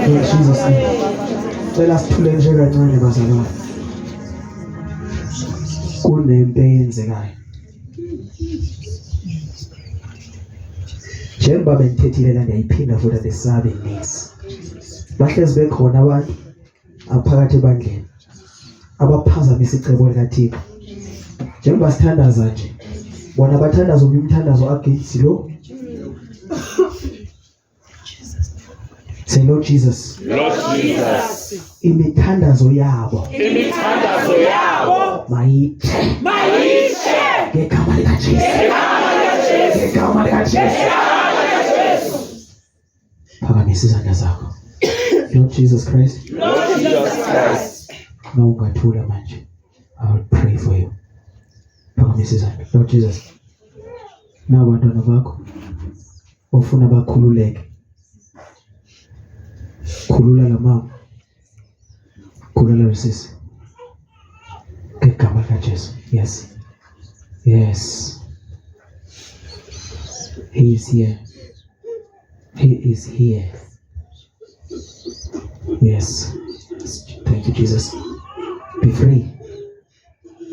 In Jesus' name. Let us pray kancane bazalwane. Kunempe eyenzekayo. Njengoba benithethile la ndiyayiphinda futhi the serving needs. Bahlezi bekhona abantu aphakathi ebandleni abaphazamisa icebo likaThixo. Njengoba sithandaza nje, bona bathandaza umthandazo against lo. Say, Lord Jesus. Lord Jesus. Imithandazo yabo. Mayithe. Ngegama likaJesu. Phakamisa izandla zakho. Lord Jesus Christ. No ungathula manje. I will pray for you. Phakamisa Phakamise izandla. Lord Jesus. Nabantwana bakho ofuna bakhululeke. Khulula la mama. Khulula lo sisi. Ngegama likaJesu. Yes. Yes. He is here. He is here. Yes. Thank you, Jesus. Be free.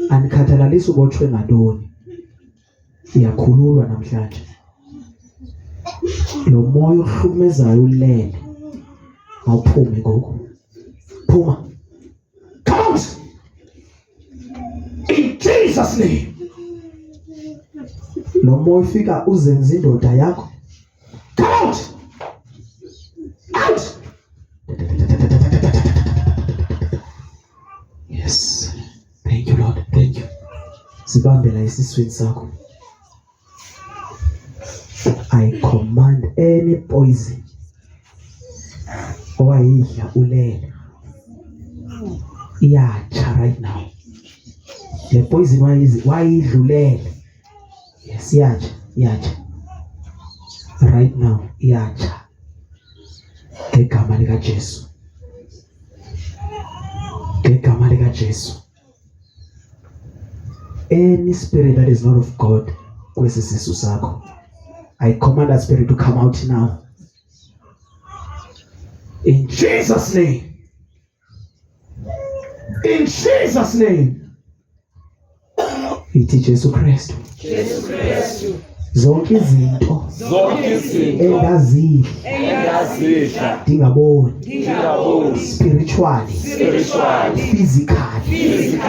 Anikhathalalisa ubotshwe ngantoni. Iyakhululwa namhlanje. Lo moya ohlukumezayo ulele. Awuphume ngoku. Phuma. Come out. In Jesus' name. Lo moya ufika uzenza indoda yakho. Come out. Out. Yes. Thank you, Lord. Thank you. Sibambela esiswini sakho. I command any poison owayidla ulele iyatsha right now. Le poison wayidlulele. Yes, iyatsha. Right now, iyatsha. Ngegama likaJesu. Ngegama likaJesu. Any spirit that is not of God, kwesi sisu sakho, I command that spirit to come out now. In Jesus' name. In Jesus' name. Ithi Jesu Kristu. Zonke izinto endazidla dingaboni spiritually physically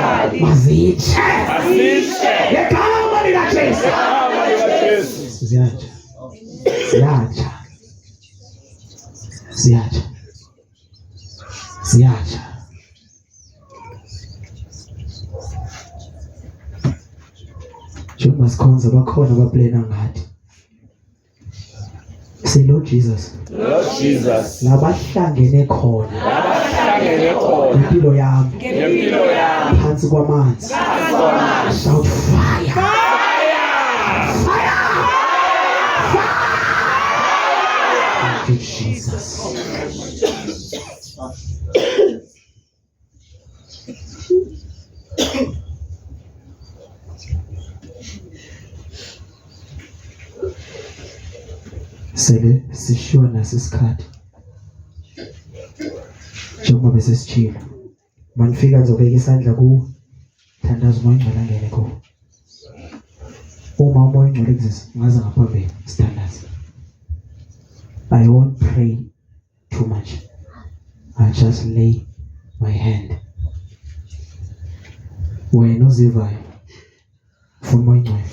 mazitshe ngegama likaJesu. Ziyatsha. Njengoba sikhonza bakhona abaplena ngathi. Say Lord Jesus. Labahlangene khona. Impilo yami. Phansi kwamanzi. Shout fire. Thank you, Jesus. Sele sishiwa nasisikhathi. Njengoba besesitshilo. Manifika ngizobeka isandla kuwe. Thandaza umoya ingcwele angene kuwe. Uma umoya ingcwele exist, ngaza ngaphambili standards. I won't pray too much. I just lay my hand. Wena uzivayo. Ufuna umoya ingcwele.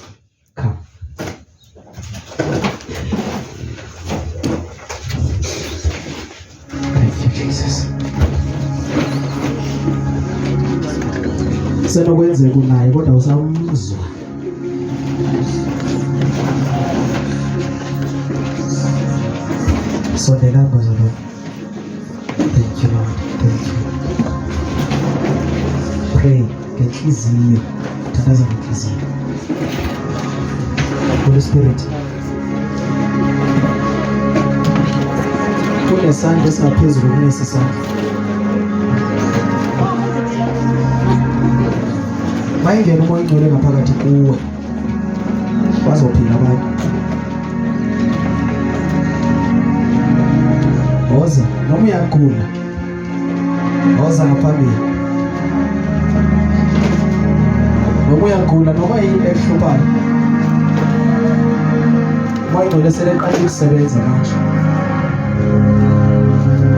Come. Jesus. Senokwenzeka unaye kodwa usamuzwa. Sondela ngozolo. Thank you, Lord. Thank you. Pray ngenhliziyo. Thandaza ngenhliziyo. Holy Spirit. Kunesandla esingaphezulu kulesi sandla. Mayingena umoya ingcwele ngaphakathi kuwe. Bazophila abantu. Oza, noma uyagula. Oza ngaphambili. Noma uyagula noma yini ehluphayo. Umoya ingcwele seleqala ukusebenza manje.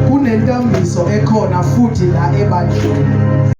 Kunentambiso ekhona futhi la ebandleni.